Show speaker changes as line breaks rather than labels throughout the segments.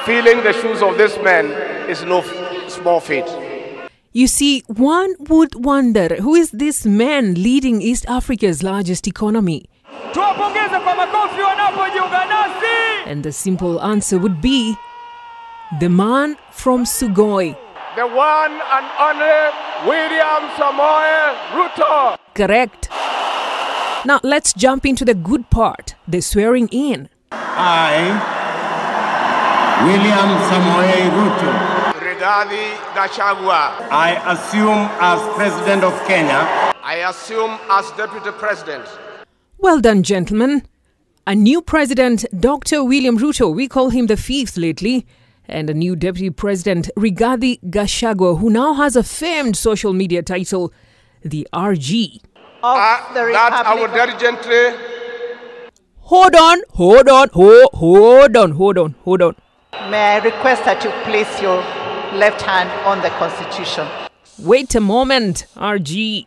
Filling the shoes of this man is no small feat.
You see, one would wonder, who is this man leading East Africa's largest economy? And the simple answer would be the man from Sugoi.
The one and only William Ruto.
Correct. Now let's jump into the good part, the swearing in.
I, William Ruto,
Ruto and Gachagua,
I assume as President of Kenya.
I assume as Deputy President.
Well done, gentlemen. A new president, Dr. William Ruto, we call him the fifth lately, and a new deputy president, Rigathi Gachagua, who now has a famed social media title, the RG.
That I would very gently...
Hold on.
May I request that you place your left hand on the Constitution?
Wait a moment, RG.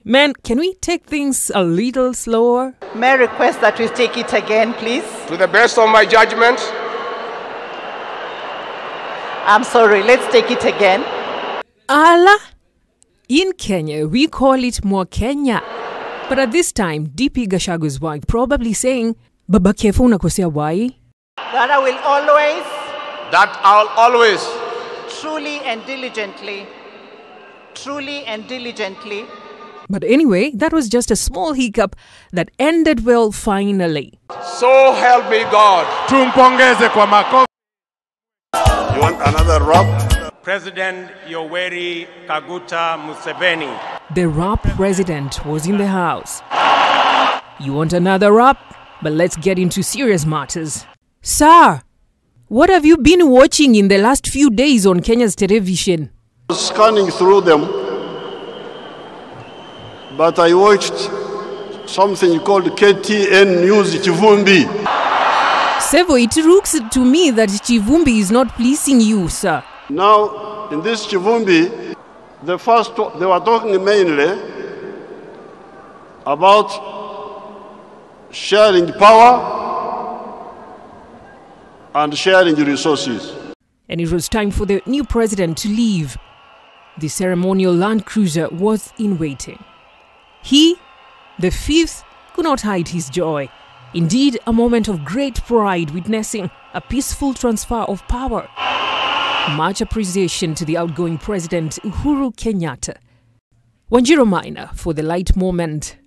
Man, can we take things a little slower?
May I request that we take it again, please?
To the best of my judgment.
I'm sorry, let's take it again.
Allah. In Kenya, we call it Mwa Kenya. But at this time, DP Gachagua's wife probably saying, Baba kefu unakosea wai?
That I'll always truly and diligently.
But anyway, that was just a small hiccup that ended well finally.
So help me God.
Tumpongeze kwa makofi.
You want another rap?
President Yoweri Kaguta Museveni.
The rap president was in the house. You want another rap? But let's get into serious matters. Sir, what have you been watching in the last few days on Kenya's television?
I was scanning through them, but I watched something called KTN News Chivumbi.
Sevo, it looks to me that Chivumbi is not pleasing you, sir.
Now, in this Chivumbi, they were talking mainly about sharing power and sharing resources.
And it was time for the new president to leave. The ceremonial Land Cruiser was in waiting. He, the fifth, could not hide his joy. Indeed, a moment of great pride witnessing a peaceful transfer of power. Much appreciation to the outgoing president, Uhuru Kenyatta. Wanjiro Minor for the light moment.